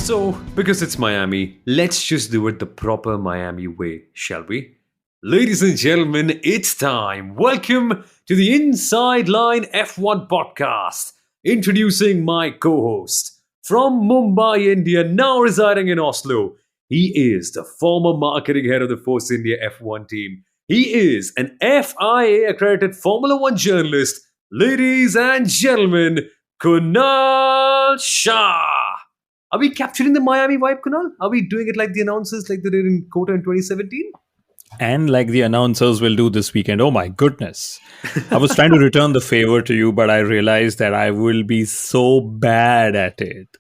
So, because it's Miami, let's just do it the proper Miami way, shall we? Ladies and gentlemen, it's time. Welcome to the Inside Line F1 podcast. Introducing my co host from Mumbai, India, now residing in Oslo. He is the former marketing head of the Force India F1 team. He is an FIA accredited Formula One journalist. Ladies and gentlemen, Kunal Shah. Are we capturing the Miami vibe, Kunal? Are we doing it like the announcers, like they did in Kota in 2017? And like the announcers will do this weekend. Oh my goodness. I was trying to return the favor to you, but I realized that I will be so bad at it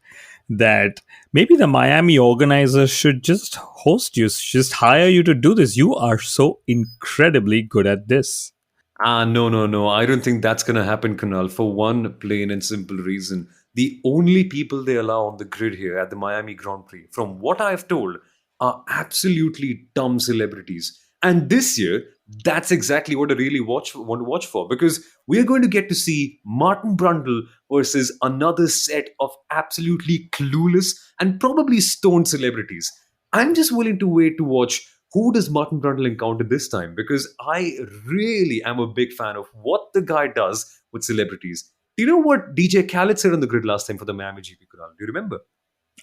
that maybe the Miami organizers should just host you, just hire you to do this. You are so incredibly good at this. No. I don't think that's going to happen, Kunal, for one plain and simple reason. The only people they allow on the grid here at the Miami Grand Prix, from what I've told, are absolutely dumb celebrities. And this year, that's exactly what I really want to watch for, because we are going to get to see Martin Brundle versus another set of absolutely clueless and probably stoned celebrities. I'm just willing to wait to watch who does Martin Brundle encounter this time, because I really am a big fan of what the guy does with celebrities. Do you know what DJ Khaled said on the grid last time for the Miami GP, Kunal? Do you remember?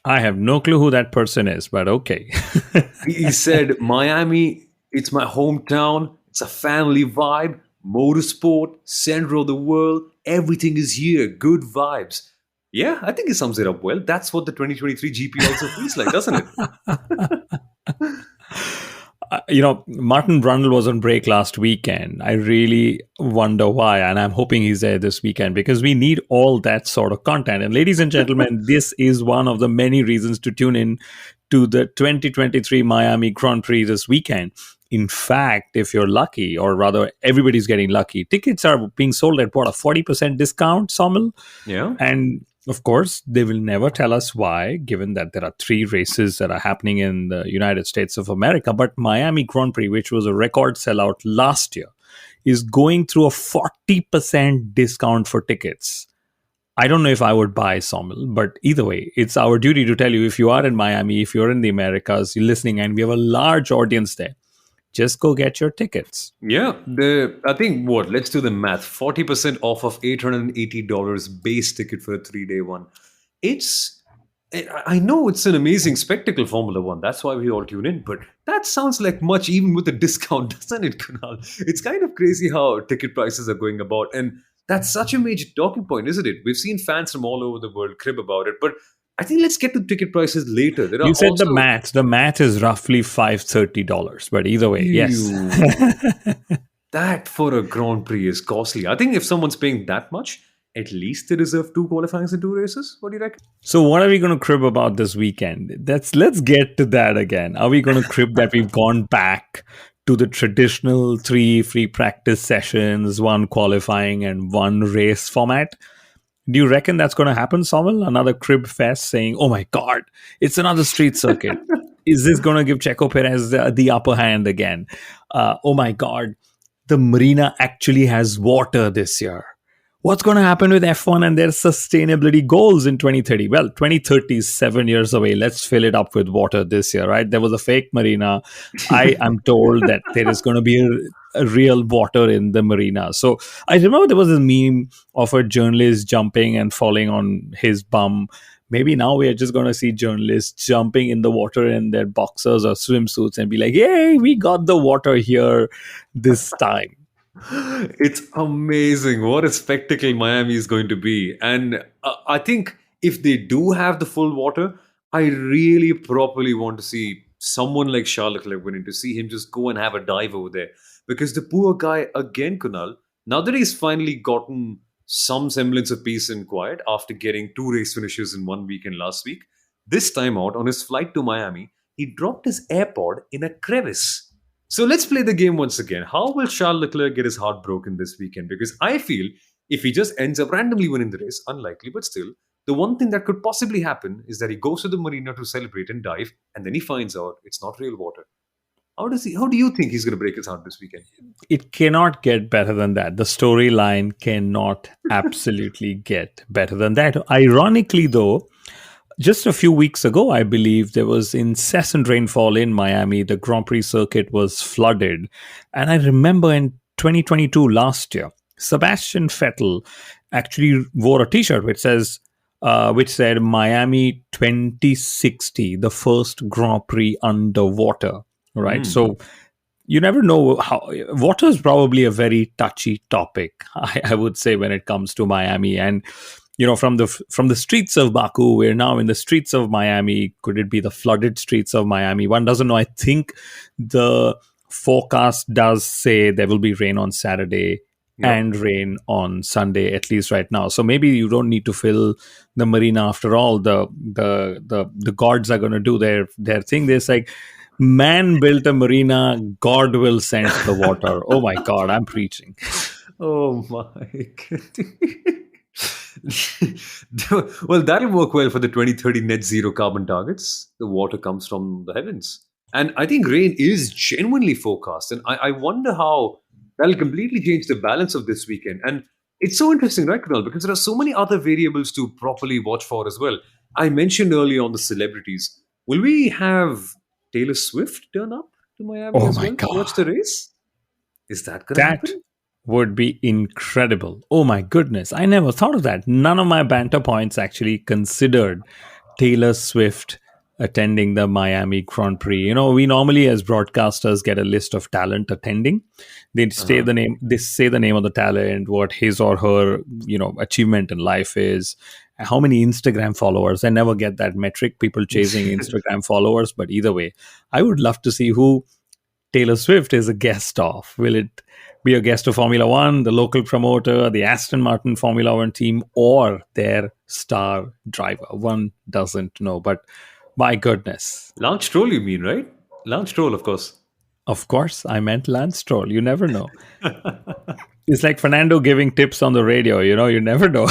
I have no clue who that person is, but okay. He said, Miami, it's my hometown. It's a family vibe. Motorsport, center of the world. Everything is here. Good vibes. Yeah, I think he sums it up well. That's what the 2023 GP also feels like, doesn't it? Martin Brundle was on break last weekend. I really wonder why, and I'm hoping he's there this weekend because we need all that sort of content. And ladies and gentlemen, this is one of the many reasons to tune in to the 2023 Miami Grand Prix this weekend. In fact, if you're lucky, or rather everybody's getting lucky, tickets are being sold at what, a 40% discount, Somil? Yeah. And of course, they will never tell us why, given that there are 3 races that are happening in the United States of America. But Miami Grand Prix, which was a record sellout last year, is going through a 40% discount for tickets. I don't know if I would buy Somil, but either way, it's our duty to tell you, if you are in Miami, if you're in the Americas, you're listening, and we have a large audience there, just go get your tickets. Yeah, I think let's do the math. 40% off of $880 base ticket for a 3-day one. I know it's an amazing spectacle, Formula One. That's why we all tune in. But that sounds like much even with a discount, doesn't it, Kunal? It's kind of crazy how ticket prices are going about. And that's such a major talking point, isn't it? We've seen fans from all over the world crib about it. But I think let's get to ticket prices later. You said the math. The math is roughly $530, but either way, yes. That for a Grand Prix is costly. I think if someone's paying that much, at least they deserve 2 qualifyings and 2 races. What do you reckon? So what are we going to crib about this weekend? Let's get to that again. Are we going to crib that we've gone back to the traditional 3 free practice sessions, 1 qualifying and 1 race format? Do you reckon that's going to happen, Somil? Another crib fest saying, oh my God, it's another street circuit. Is this going to give Checo Perez the upper hand again? Oh my God, the marina actually has water this year. What's going to happen with F1 and their sustainability goals in 2030? Well, 2030 is 7 years away. Let's fill it up with water this year, right? There was a fake marina. I am told that there is going to be a real water in the marina. So I remember there was a meme of a journalist jumping and falling on his bum. Maybe now we are just going to see journalists jumping in the water in their boxers or swimsuits and be like, yay, we got the water here this time. It's amazing what a spectacle Miami is going to be. And I think if they do have the full water, I really properly want to see someone like Charles Leclerc winning, to see him just go and have a dive over there. Because the poor guy, again, Kunal, now that he's finally gotten some semblance of peace and quiet after getting 2 race finishes in 1 weekend last week, this time out on his flight to Miami, he dropped his AirPod in a crevice. So let's play the game once again. How will Charles Leclerc get his heart broken this weekend? Because I feel if he just ends up randomly winning the race, unlikely, but still, the one thing that could possibly happen is that he goes to the marina to celebrate and dive, and then he finds out it's not real water. How do you think he's going to break his heart this weekend? It cannot get better than that. The storyline cannot absolutely get better than that. Ironically, though, just a few weeks ago, I believe there was incessant rainfall in Miami. The Grand Prix circuit was flooded. And I remember in 2022, last year, Sebastian Vettel actually wore a t shirt which said Miami 2060, the first Grand Prix underwater. Right. Mm. So you never know how water is probably a very touchy topic, I would say, when it comes to Miami. And from the streets of Baku, we're now in the streets of Miami. Could it be the flooded streets of Miami? One doesn't know. I think the forecast does say there will be rain on Saturday Yep. and rain on Sunday, at least right now. So maybe you don't need to fill the marina after all. The gods are going to do their thing. There's like, man built a marina, God will send the water. Oh my God, I'm preaching. Oh my. Well, that'll work well for the 2030 net zero carbon targets. The water comes from the heavens. And I think rain is genuinely forecast. And I wonder how that'll completely change the balance of this weekend. And it's so interesting, right, Kunal? Because there are so many other variables to properly watch for as well. I mentioned earlier on the celebrities. Will we have Taylor Swift turn up to Miami Oh as my well to watch God. the race? Is that going to That happen? would be incredible. Oh my goodness. I never thought of that. None of my banter points actually considered Taylor Swift attending the Miami Grand Prix. We normally as broadcasters get a list of talent attending. Uh-huh. They say the name of the talent, what his or her, achievement in life is, how many Instagram followers. I never get that metric, people chasing Instagram followers, but either way, I would love to see who Taylor Swift is a guest of. Will it be a guest of Formula One, the local promoter, the Aston Martin Formula One team, or their star driver? One doesn't know. But my goodness. Lance Stroll, you mean, right? Lance Stroll, of course. Of course, I meant Lance Stroll. You never know. It's like Fernando giving tips on the radio. You never know.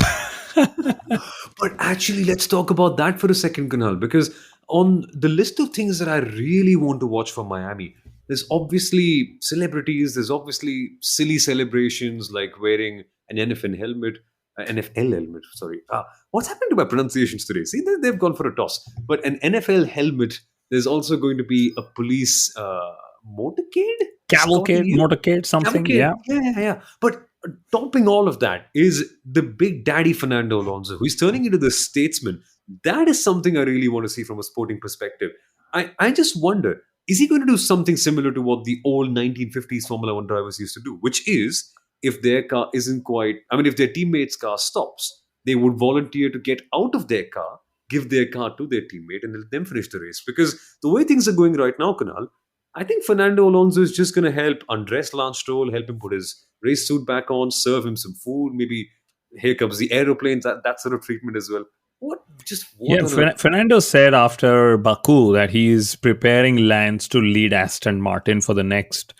But actually, let's talk about that for a second, Kunal, because on the list of things that I really want to watch for Miami, there's obviously celebrities, there's obviously silly celebrations like wearing an NFL helmet, sorry. What's happened to my pronunciations today? See, they've gone for a toss. But an NFL helmet, there's also going to be a police motorcade escorting Cavalcade, you. motorcade, something. Cavalcade. Yeah. Yeah, yeah, yeah. But topping all of that is the big daddy Fernando Alonso, who's turning into the statesman. That is something I really want to see from a sporting perspective. I just wonder, is he going to do something similar to what the old 1950s Formula One drivers used to do? Which is, if their car isn't quite, I mean, if their teammate's car stops, they would volunteer to get out of their car, give their car to their teammate, and let them finish the race. Because the way things are going right now, Kunal, I think Fernando Alonso is just going to help undress Lance Stroll, help him put his race suit back on, serve him some food. Maybe here comes the aeroplanes, that sort of treatment as well. What Yeah, on earth? Fernando said after Baku that he's preparing Lance to lead Aston Martin for the next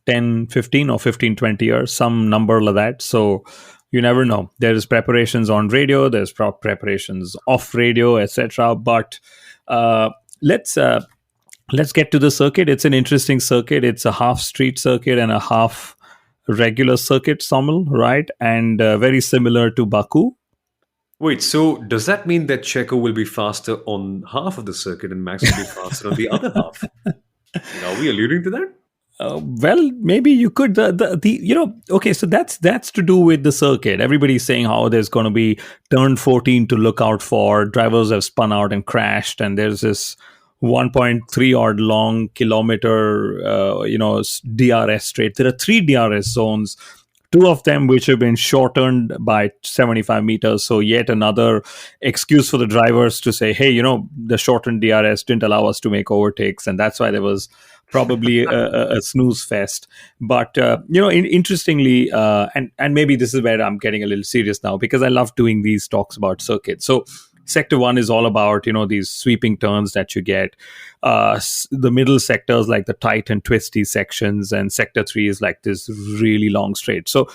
10, 15, or 15, 20 years, some number like that. So you never know. There's preparations on radio, there's preparations off radio, etc. But uh, let's uh, let's get to the circuit. It's an interesting circuit. It's a half street circuit and a half regular circuit, Somel, right? And very similar to Baku. Wait, so does that mean that Checo will be faster on half of the circuit and Max will be faster on the other half? Are we alluding to that? Well, maybe you could. Okay. So that's to do with the circuit. Everybody's saying how there's going to be turn 14 to look out for. Drivers have spun out and crashed, and there's this 1.3 odd long kilometer, DRS straight. There are three DRS zones. Two of them which have been shortened by 75 meters. So yet another excuse for the drivers to say, hey, the shortened DRS didn't allow us to make overtakes, and that's why there was probably a snooze fest. But interestingly, and maybe this is where I'm getting a little serious now because I love doing these talks about circuits. So sector 1 is all about these sweeping turns that you get. The middle sectors like the tight and twisty sections, and sector 3 is like this really long straight. So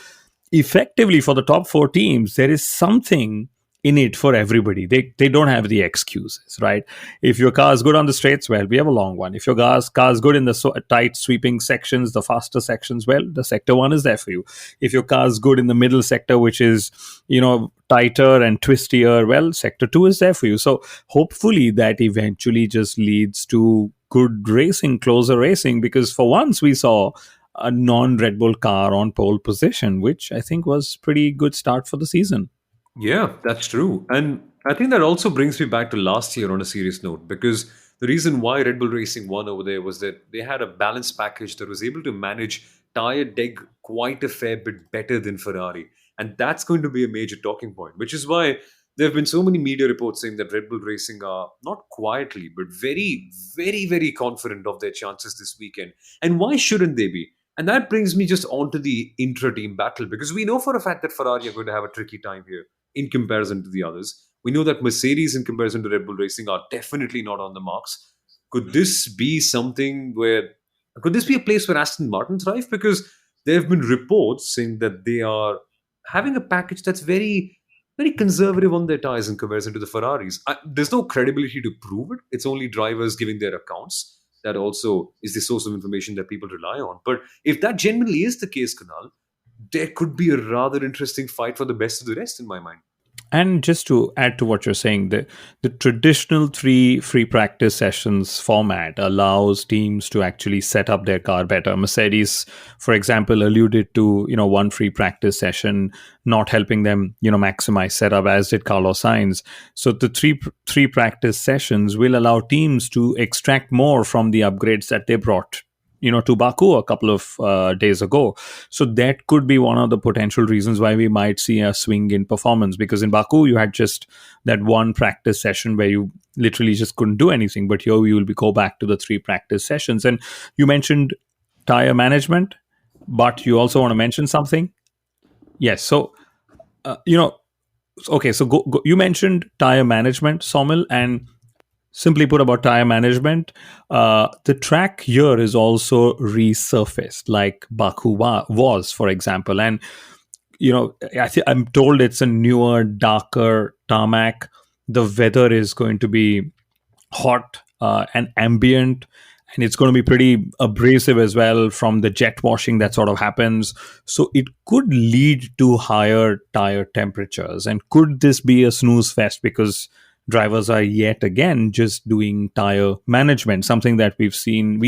effectively for the top 4 teams, there is something in it for everybody. They don't have the excuses, right? If your car is good on the straights, well, we have a long one. If your car is good in the tight sweeping sections, the faster sections, well, the sector 1 is there for you. If your car is good in the middle sector, which is tighter and twistier, well, Sector 2 is there for you. So hopefully that eventually just leads to good racing, closer racing, because for once we saw a non Red Bull car on pole position, which I think was pretty good start for the season. Yeah, that's true. And I think that also brings me back to last year on a serious note, because the reason why Red Bull Racing won over there was that they had a balanced package that was able to manage tire deg quite a fair bit better than Ferrari. And that's going to be a major talking point, which is why there have been so many media reports saying that Red Bull Racing are not quietly, but very, very, very confident of their chances this weekend. And why shouldn't they be? And that brings me just onto the intra team battle, because we know for a fact that Ferrari are going to have a tricky time here in comparison to the others. We know that Mercedes, in comparison to Red Bull Racing, are definitely not on the marks. Could this be something where, could this be a place where Aston Martin thrive? Because there have been reports saying that they are having a package that's very, very conservative on their tires in comparison to the Ferraris. There's no credibility to prove it. It's only drivers giving their accounts. That also is the source of information that people rely on. But if that genuinely is the case, Kunal, there could be a rather interesting fight for the best of the rest in my mind. And just to add to what you're saying, the traditional three free practice sessions format allows teams to actually set up their car better. Mercedes, for example, alluded to one free practice session not helping them maximize setup, as did Carlos Sainz. So the three practice sessions will allow teams to extract more from the upgrades that they brought to Baku a couple of days ago. So that could be one of the potential reasons why we might see a swing in performance, because in Baku you had just that one practice session where you literally just couldn't do anything, but here you will go back to the three practice sessions. And you mentioned tire management, but you also want to mention something. Yes. So okay, so you mentioned tire management, Somil, and simply put, about tire management, the track here is also resurfaced like Baku was, for example. And I'm told it's a newer, darker tarmac. The weather is going to be hot and ambient, and it's going to be pretty abrasive as well from the jet washing that sort of happens. So it could lead to higher tire temperatures. And could this be a snooze fest, because drivers are yet again just doing tire management, something that we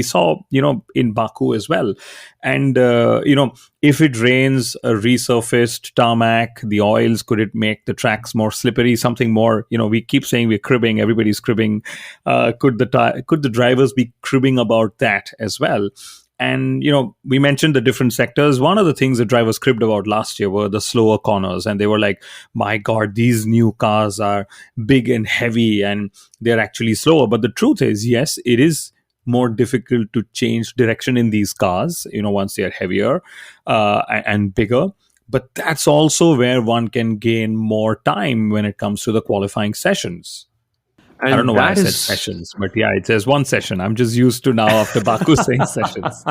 saw in Baku as well. And if it rains, a resurfaced tarmac, the oils, could it make the tracks more slippery, something more, we keep saying we're cribbing, everybody's cribbing. Could the drivers be cribbing about that as well? And we mentioned the different sectors. One of the things the drivers cribbed about last year were the slower corners, and they were like, my god, these new cars are big and heavy and they're actually slower. But the truth is, yes, it is more difficult to change direction in these cars once they are heavier and bigger. But that's also where one can gain more time when it comes to the qualifying sessions. I don't know And why I that said is sessions, but yeah, it says one session. I'm just used to now after Baku saying sessions.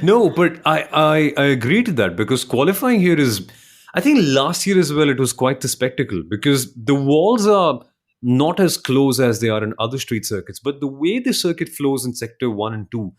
no, but I agree to that, because qualifying here is, I think last year as well, it was quite the spectacle, because the walls are not as close as they are in other street circuits, but the way the circuit flows in sector 1 and 2,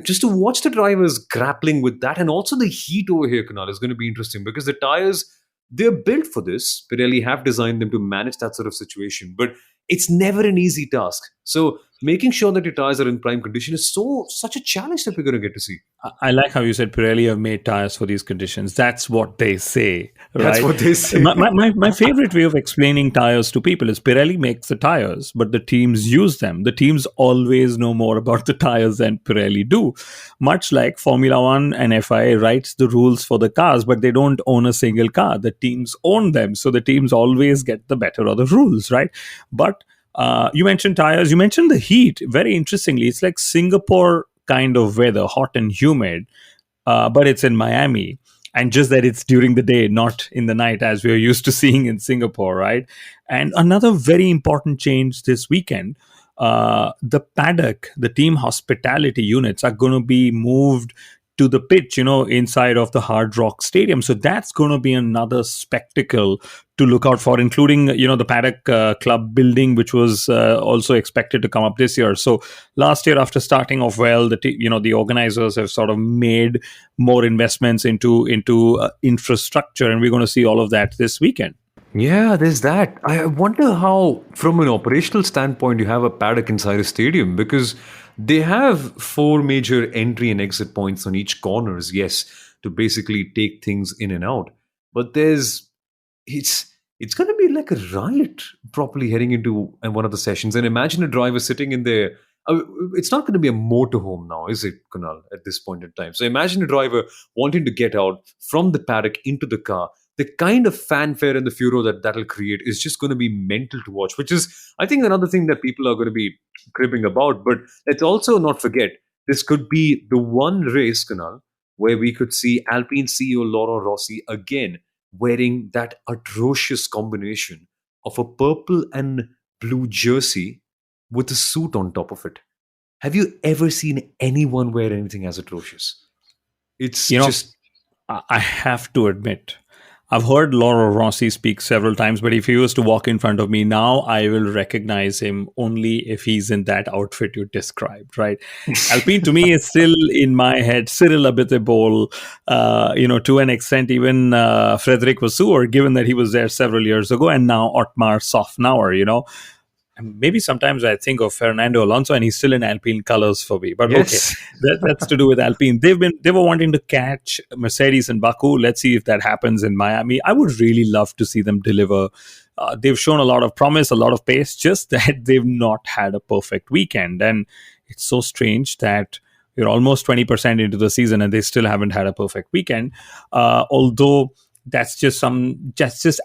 just to watch the drivers grappling with that, and also the heat over here, Kunal, is going to be interesting, because the tires, they're built for this. Pirelli have designed them to manage that sort of situation, but it's never an easy task. So making sure that your tires are in prime condition is such a challenge that we're going to get to see. I like how you said Pirelli have made tires for these conditions. That's what they say, That's right? what they say. My favorite way of explaining tires to people is Pirelli makes the tires, but the teams use them. The teams always know more about the tires than Pirelli do. Much like Formula One and FIA writes the rules for the cars, but they don't own a single car. The teams own them. So the teams always get the better of the rules, right? But you mentioned tires, you mentioned the heat. Very interestingly, it's like Singapore kind of weather, hot and humid, but it's in Miami. And just that it's during the day, not in the night, as we're used to seeing in Singapore, right? And another very important change this weekend, the paddock, the team hospitality units are going to be moved to the pitch, inside of the Hard Rock Stadium. So that's going to be another spectacle to look out for, including, the Paddock Club building, which was also expected to come up this year. So last year, after starting off well, the organizers have sort of made more investments into infrastructure, and we're going to see all of that this weekend. Yeah, there's that. I wonder how, from an operational standpoint, you have a paddock inside a stadium because they have four major entry and exit points on each corners, yes, to basically take things in and out. But it's it's going to be like a riot properly heading into one of the sessions. And imagine a driver sitting in there. It's not going to be a motorhome now, is it, Kunal, at this point in time? So imagine a driver wanting to get out from the paddock into the car. The kind of fanfare and the furor that'll create is just going to be mental to watch, which is, I think, another thing that people are going to be cribbing about. But let's also not forget, this could be the one race, Kunal, where we could see Alpine CEO Laurent Rossi again wearing that atrocious combination of a purple and blue jersey with a suit on top of it. Have you ever seen anyone wear anything as atrocious? It's You know, just I have to admit, I've heard Laura Rossi speak several times, but if he was to walk in front of me now, I will recognize him only if he's in that outfit you described, right? Alpine to me is still in my head, Cyril Abiteboul, to an extent, even Frederic Vasseur, given that he was there several years ago, and now Otmar Sofnauer. And maybe sometimes I think of Fernando Alonso, and he's still in Alpine colors for me. But okay, yes. that's to do with Alpine. They were wanting to catch Mercedes in Baku. Let's see if that happens in Miami. I would really love to see them deliver. They've shown a lot of promise, a lot of pace, just that they've not had a perfect weekend. And it's so strange that we're almost 20% into the season and they still haven't had a perfect weekend. Although that's just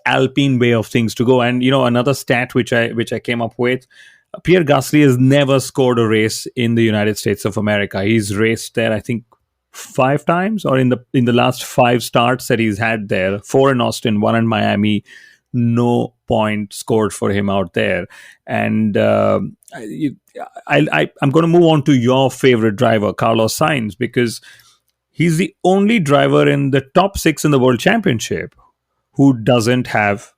Alpine way of things to go. And another stat which I came up with: Pierre Gasly has never scored a race in the United States of America. He's raced there, I think, 5 times, or in the last 5 starts that he's had there, 4 in Austin, 1 in Miami. No point scored for him out there. And I'm going to move on to your favorite driver, Carlos Sainz, because he's the only driver in the top 6 in the World Championship who doesn't have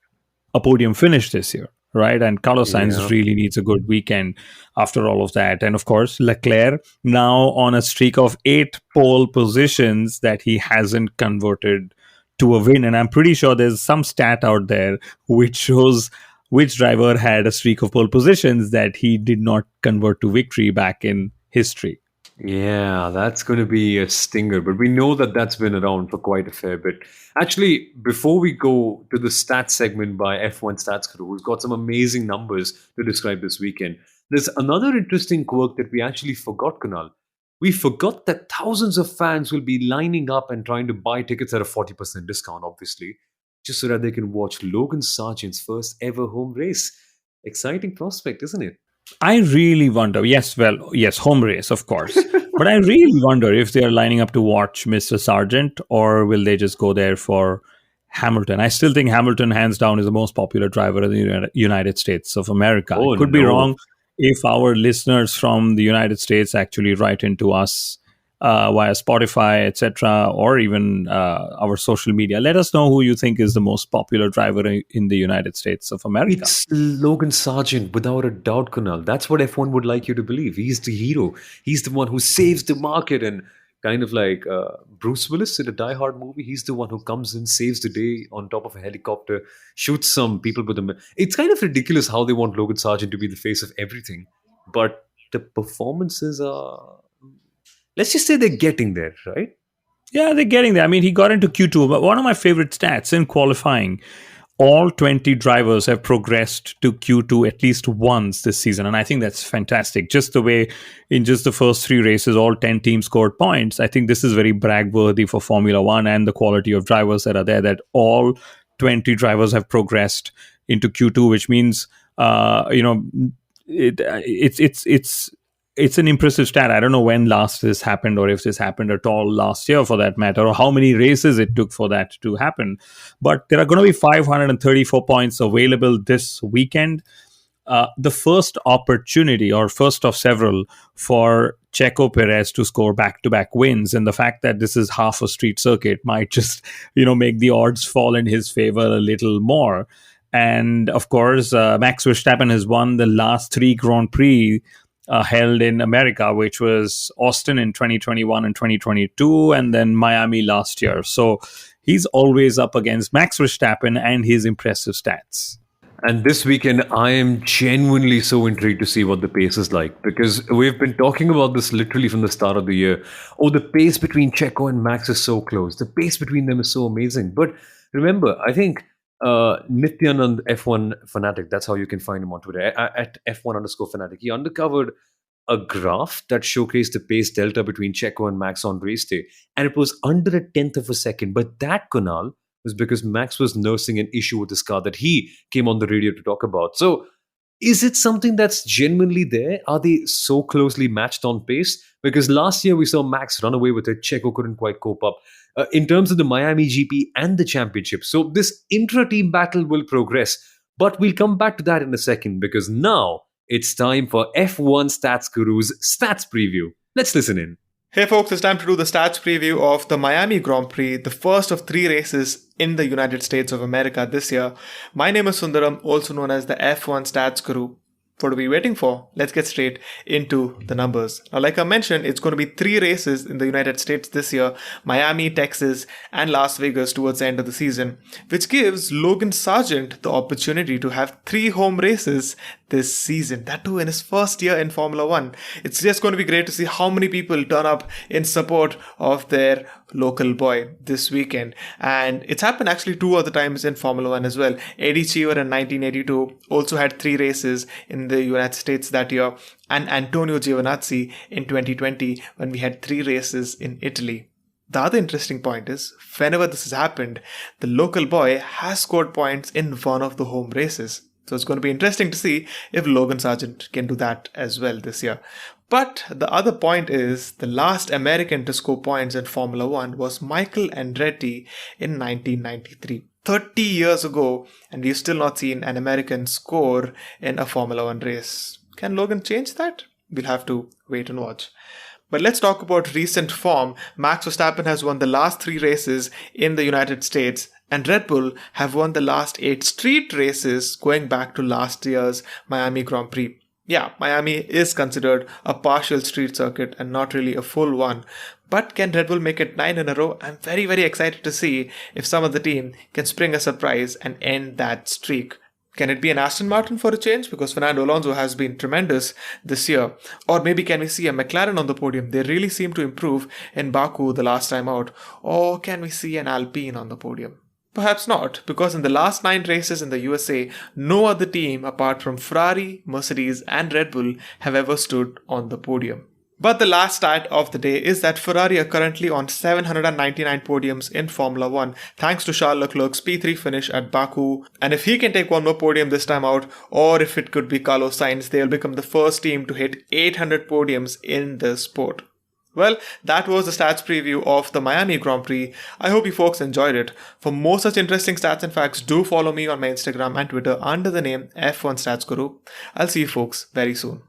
a podium finish this year, right? And Carlos Sainz Yeah. really needs a good weekend after all of that. And of course, Leclerc now on a streak of 8 pole positions that he hasn't converted to a win. And I'm pretty sure there's some stat out there which shows which driver had a streak of pole positions that he did not convert to victory back in history. Yeah, that's going to be a stinger, but we know that that's been around for quite a fair bit. Actually, before we go to the stats segment by F1 Stats Crew, who's got some amazing numbers to describe this weekend, there's another interesting quirk that we actually forgot, Kunal. We forgot that thousands of fans will be lining up and trying to buy tickets at a 40% discount, obviously, just so that they can watch Logan Sargent's first ever home race. Exciting prospect, isn't it? I really wonder. Yes, well, yes, home race, of course. But I really wonder if they are lining up to watch Mr. Sargent, or will they just go there for Hamilton? I still think Hamilton, hands down, is the most popular driver in the United States of America. I Oh, could be no. wrong. If our listeners from the United States actually write into us via Spotify, etc., or even our social media, let us know who you think is the most popular driver in the United States of America. It's Logan Sargent, without a doubt, Kunal. That's what F1 would like you to believe. He's the hero. He's the one who saves the market. And kind of like Bruce Willis in a Die Hard movie, he's the one who comes in, saves the day on top of a helicopter, shoots some people with a. It's kind of ridiculous how they want Logan Sargent to be the face of everything. But the performances are. Let's just say they're getting there, right? Yeah, they're getting there. I mean, he got into Q2, but one of my favorite stats in qualifying, all 20 drivers have progressed to Q2 at least once this season. And I think that's fantastic. Just the way in just the first 3 races, all 10 teams scored points. I think this is very brag worthy for Formula One and the quality of drivers that are there, that all 20 drivers have progressed into Q2, which means, it's an impressive stat. I don't know when last this happened, or if this happened at all last year for that matter, or how many races it took for that to happen. But there are going to be 534 points available this weekend. The first opportunity, or first of several, for Checo Perez to score back-to-back wins, and the fact that this is half a street circuit might just make the odds fall in his favor a little more. And of course, Max Verstappen has won the last 3 Grand Prix held in America, which was Austin in 2021 and 2022, and then Miami last year. So he's always up against Max Verstappen and his impressive stats. And this weekend, I am genuinely so intrigued to see what the pace is like because we've been talking about this literally from the start of the year. Oh, the pace between Checo and Max is so close. The pace between them is so amazing. But remember, I think Nityanand F1 Fanatic, that's how you can find him on Twitter, at F1 underscore Fanatic, he uncovered a graph that showcased the pace delta between Checo and Max on race day. And it was under a tenth of a second. But that, Kunal, was because Max was nursing an issue with his car that he came on the radio to talk about. So, is it something that's genuinely there? Are they so closely matched on pace? Because last year we saw Max run away with it. Checo couldn't quite cope up. In terms of the Miami GP and the championship. So, this intra team battle will progress. But we'll come back to that in a second because now it's time for F1 Stats Guru's Stats Preview. Let's listen in. Hey folks, it's time to do the stats preview of the Miami Grand Prix, the first of 3 races in the United States of America this year. My name is Sundaram, also known as the F1 Stats Guru. What are we waiting for? Let's get straight into the numbers. Now, like I mentioned, it's going to be 3 races in the United States this year: Miami, Texas, and Las Vegas towards the end of the season, which gives Logan Sargent the opportunity to have 3 home races this season, that too in his first year in Formula One. It's just going to be great to see how many people turn up in support of their local boy this weekend. And it's happened actually 2 other times in Formula One as well. Eddie Cheever in 1982 also had 3 races in the United States that year, and Antonio Giovinazzi in 2020 when we had 3 races in Italy. The other interesting point is, whenever this has happened, the local boy has scored points in one of the home races. So it's going to be interesting to see if Logan Sargent can do that as well this year. But the other point is, the last American to score points in Formula One was Michael Andretti in 1993. 30 years ago, and we've still not seen an American score in a Formula One race. Can Logan change that? We'll have to wait and watch. But let's talk about recent form. Max Verstappen has won the last 3 races in the United States, and Red Bull have won the last 8 street races going back to last year's Miami Grand Prix. Yeah, Miami is considered a partial street circuit and not really a full one. But can Red Bull make it 9 in a row? I'm very, very excited to see if some of the team can spring a surprise and end that streak. Can it be an Aston Martin for a change? Because Fernando Alonso has been tremendous this year. Or maybe can we see a McLaren on the podium? They really seem to improve in Baku the last time out. Or can we see an Alpine on the podium? Perhaps not, because in the last 9 races in the USA, no other team apart from Ferrari, Mercedes and Red Bull have ever stood on the podium. But the last stat of the day is that Ferrari are currently on 799 podiums in Formula 1 thanks to Charles Leclerc's P3 finish at Baku. And if he can take one more podium this time out, or if it could be Carlos Sainz, they'll become the first team to hit 800 podiums in the sport. Well, that was the stats preview of the Miami Grand Prix. I hope you folks enjoyed it. For more such interesting stats and facts, do follow me on my Instagram and Twitter under the name F1 Stats Guru. I'll see you folks very soon.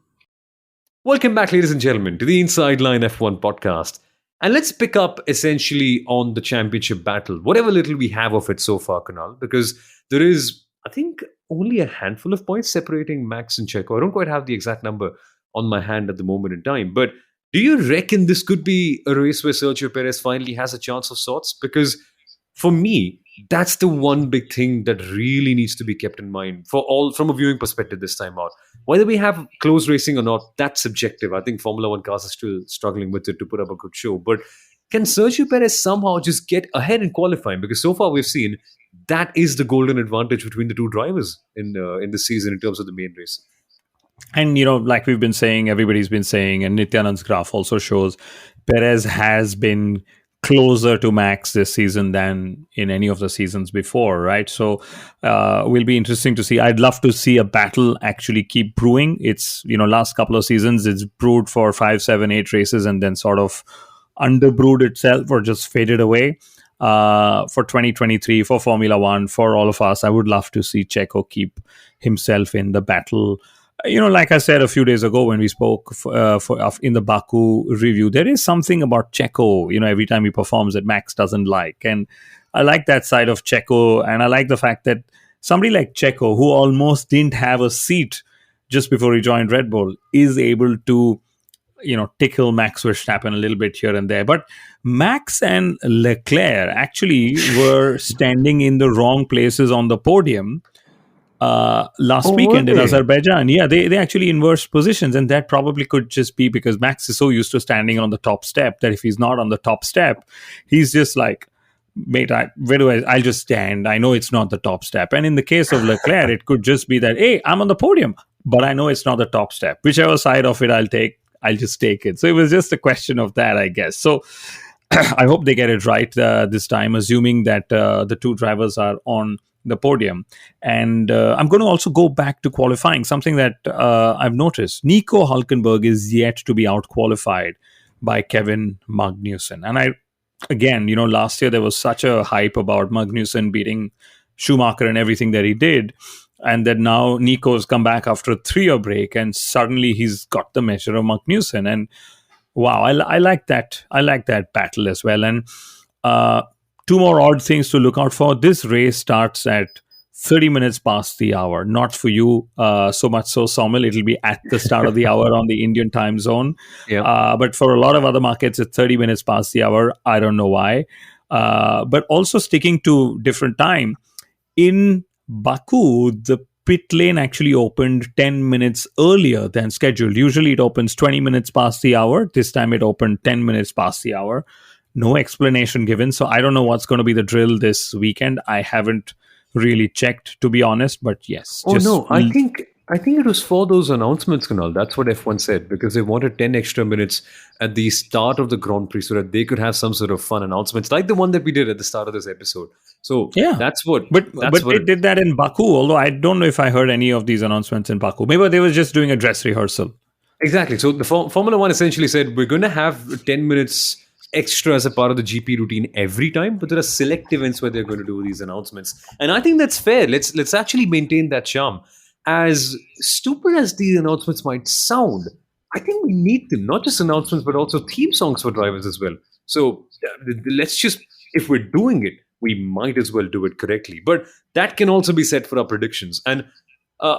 Welcome back, ladies and gentlemen, to the Inside Line F1 podcast. And let's pick up essentially on the championship battle, whatever little we have of it so far, Kunal, because there is, I think, only a handful of points separating Max and Checo. I don't quite have the exact number on my hand at the moment in time, but do you reckon this could be a race where Sergio Perez finally has a chance of sorts? Because for me, that's the one big thing that really needs to be kept in mind for all from a viewing perspective this time out. Whether we have close racing or not, that's subjective. I think Formula One cars are still struggling with it to put up a good show. But can Sergio Perez somehow just get ahead in qualifying? Because so far we've seen that is the golden advantage between the two drivers in the season in terms of the main race. And, like we've been saying, everybody's been saying, and Nityanand's graph also shows Perez has been closer to Max this season than in any of the seasons before, right? So will be interesting to see. I'd love to see a battle actually keep brewing. It's, last couple of seasons, it's brewed for 5, 7, 8 races and then sort of underbrewed itself or just faded away. For 2023, for Formula One, for all of us, I would love to see Checo keep himself in the battle. Like I said a few days ago when we spoke in the Baku review, there is something about Checo, every time he performs that Max doesn't like. And I like that side of Checo. And I like the fact that somebody like Checo, who almost didn't have a seat just before he joined Red Bull, is able to, tickle Max Verstappen a little bit here and there. But Max and Leclerc actually were standing in the wrong places on the podium last Oh, were weekend in they? Azerbaijan. Yeah, they actually inverse positions, and that probably could just be because Max is so used to standing on the top step that if he's not on the top step, he's just like, mate, where do I'll just stand. I know it's not the top step. And in the case of Leclerc, it could just be that, hey, I'm on the podium, but I know it's not the top step. Whichever side of it I'll take, I'll just take it. So it was just a question of that, I guess. So I hope they get it right this time, assuming that the two drivers are on the podium. And I'm going to also go back to qualifying, something that I've noticed. Nico Hulkenberg is yet to be out qualified by Kevin Magnussen. And again, last year there was such a hype about Magnussen beating Schumacher and everything that he did. And then now Nico's come back after a 3-year break and suddenly he's got the measure of Magnussen. And wow, I like that. I like that battle as well. And two more odd things to look out for. This race starts at 30 minutes past the hour. Not for you so much so, Somil. It'll be at the start of the hour on the Indian time zone. Yeah. But for a lot of other markets, it's 30 minutes past the hour. I don't know why. But also sticking to different time. In Baku, the pit lane actually opened 10 minutes earlier than scheduled. Usually it opens 20 minutes past the hour. This time it opened 10 minutes past the hour. No explanation given. So I don't know what's going to be the drill this weekend. I haven't really checked, to be honest, but yes. Oh no, I think it was for those announcements, Kunal. That's what F1 said, because they wanted 10 extra minutes at the start of the Grand Prix so that they could have some sort of fun announcements, like the one that we did at the start of this episode. So Yeah. that's what. But That's what they did that in Baku, although I don't know if I heard any of these announcements in Baku. Maybe they were just doing a dress rehearsal. Exactly. So the Formula One essentially said we're going to have 10 minutes extra as a part of the GP routine every time, but there are select events where they're going to do these announcements, and I think that's fair. Let's actually maintain that charm. As stupid as these announcements might sound, I think we need them, not just announcements, but also theme songs for drivers as well. So let's just, if we're doing it, we might as well do it correctly. But that can also be said for our predictions. And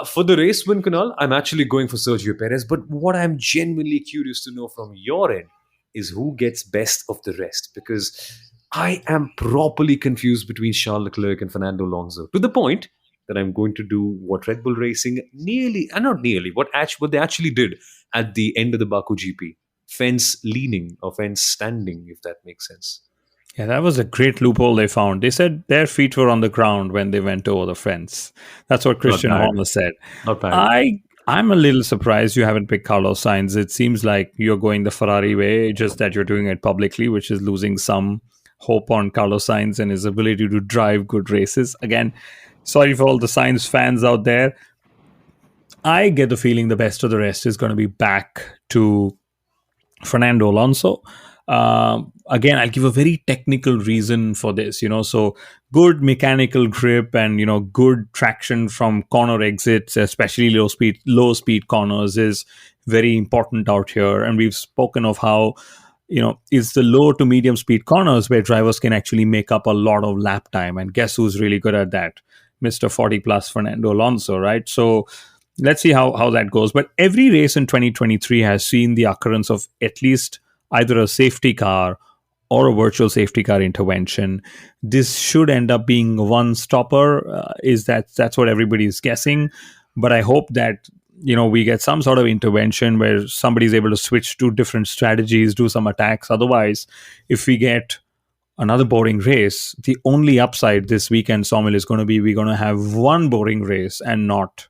for the race win, Kunal, I'm actually going for Sergio Perez. But what I'm genuinely curious to know from your end is who gets best of the rest. Because I am properly confused between Charles Leclerc and Fernando Alonso, to the point that I'm going to do what Red Bull Racing not nearly, what they actually did at the end of the Baku GP. Fence leaning or fence standing, if that makes sense. Yeah, that was a great loophole they found. They said their feet were on the ground when they went over the fence. That's what Christian bad. Horner said. Not bad. I'm a little surprised you haven't picked Carlos Sainz. It seems like you're going the Ferrari way, just that you're doing it publicly, which is losing some hope on Carlos Sainz and his ability to drive good races. Again, sorry for all the Sainz fans out there. I get the feeling the best of the rest is going to be back to Fernando Alonso. Again, I'll give a very technical reason for this, so good mechanical grip and, good traction from corner exits, especially low speed corners is very important out here. And we've spoken of how, it's the low to medium speed corners where drivers can actually make up a lot of lap time. And guess who's really good at that? Mr. 40 plus Fernando Alonso, right? So let's see how that goes. But every race in 2023 has seen the occurrence of at least either a safety car or a virtual safety car intervention. This should end up being one stopper. That's what everybody is guessing. But I hope that we get some sort of intervention where somebody's able to switch to different strategies, do some attacks. Otherwise, if we get another boring race, the only upside this weekend, Somil, is going to be we're going to have one boring race and not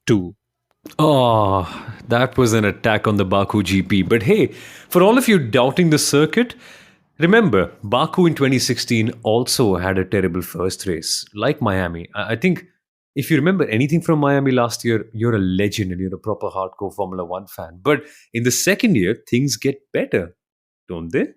two. Oh, that was an attack on the Baku GP. But hey, for all of you doubting the circuit, remember, Baku in 2016 also had a terrible first race, like Miami. I think if you remember anything from Miami last year, you're a legend and you're a proper hardcore Formula One fan. But in the second year, things get better, don't they?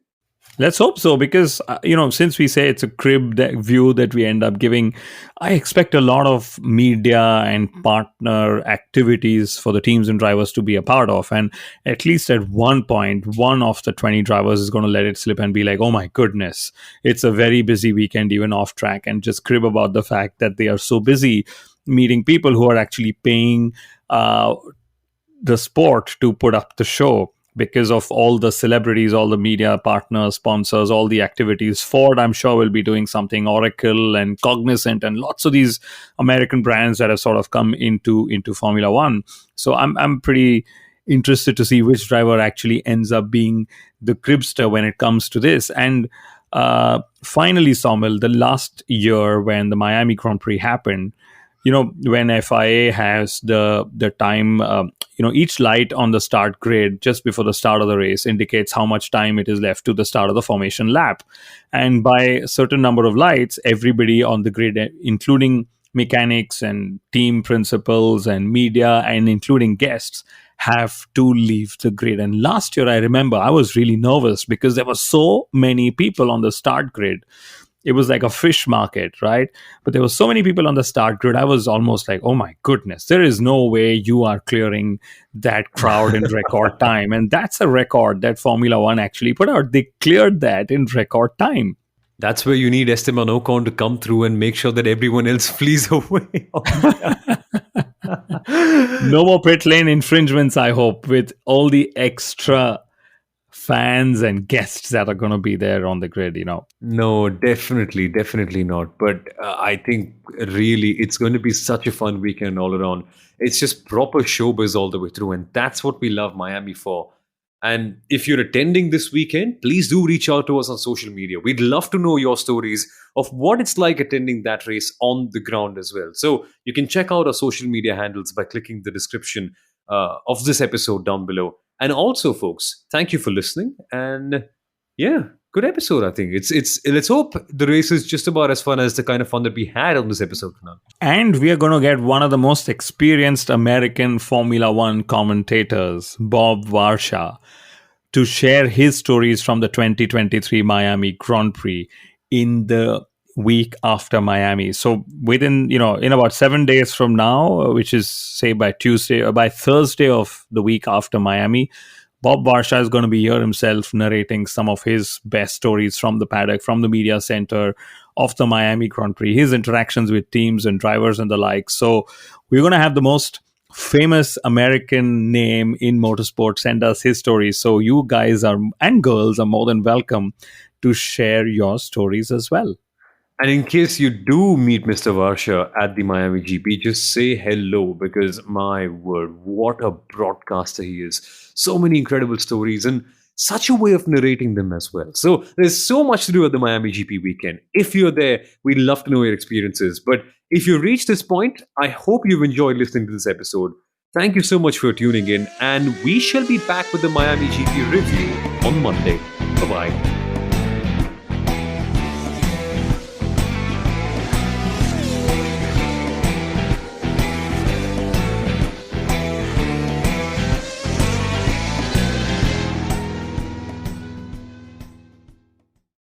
Let's hope so, because, since we say it's a crib view that we end up giving, I expect a lot of media and partner activities for the teams and drivers to be a part of. And at least at one point, one of the 20 drivers is going to let it slip and be like, oh my goodness, it's a very busy weekend, even off track, and just crib about the fact that they are so busy meeting people who are actually paying the sport to put up the show. because of all the celebrities, all the media partners, sponsors, all the activities. Ford, I'm sure, will be doing something. Oracle and Cognizant and lots of these American brands that have sort of come into Formula One. So I'm pretty interested to see which driver actually ends up being the cribster when it comes to this. And finally, Somil, the last year when the Miami Grand Prix happened, when FIA has the time, each light on the start grid just before the start of the race indicates how much time it is left to the start of the formation lap. And by a certain number of lights, everybody on the grid, including mechanics and team principals and media and including guests, have to leave the grid. And last year, I remember I was really nervous because there were so many people on the start grid. It was like a fish market, right? But there were so many people on the start grid. I was almost like, oh my goodness, there is no way you are clearing that crowd in record time. And that's a record that Formula One actually put out. They cleared that in record time. That's where you need Esteban Ocon to come through and make sure that everyone else flees away. No more pit lane infringements, I hope, with all the extra fans and guests that are going to be there on the grid, No, definitely not. But I think really it's going to be such a fun weekend all around. It's just proper showbiz all the way through. And that's what we love Miami for. And if you're attending this weekend, please do reach out to us on social media. We'd love to know your stories of what it's like attending that race on the ground as well. So you can check out our social media handles by clicking the description of this episode down below. And also, folks, thank you for listening. And yeah, good episode, I think. It's let's hope the race is just about as fun as the kind of fun that we had on this episode, Kunal. And we are going to get one of the most experienced American Formula One commentators, Bob Varsha, to share his stories from the 2023 Miami Grand Prix in the week after Miami. So within, in about 7 days from now, which is say by Tuesday or by Thursday of the week after Miami, Bob Varsha is going to be here himself narrating some of his best stories from the paddock, from the media center of the Miami Grand Prix, his interactions with teams and drivers and the like. So we're going to have the most famous American name in motorsport send us his stories. So you guys and girls are more than welcome to share your stories as well. And in case you do meet Mr. Varsha at the Miami GP, just say hello because my word, what a broadcaster he is. So many incredible stories and such a way of narrating them as well. So there's so much to do at the Miami GP weekend. If you're there, we'd love to know your experiences. But if you reach this point, I hope you've enjoyed listening to this episode. Thank you so much for tuning in, and we shall be back with the Miami GP review on Monday. Bye-bye.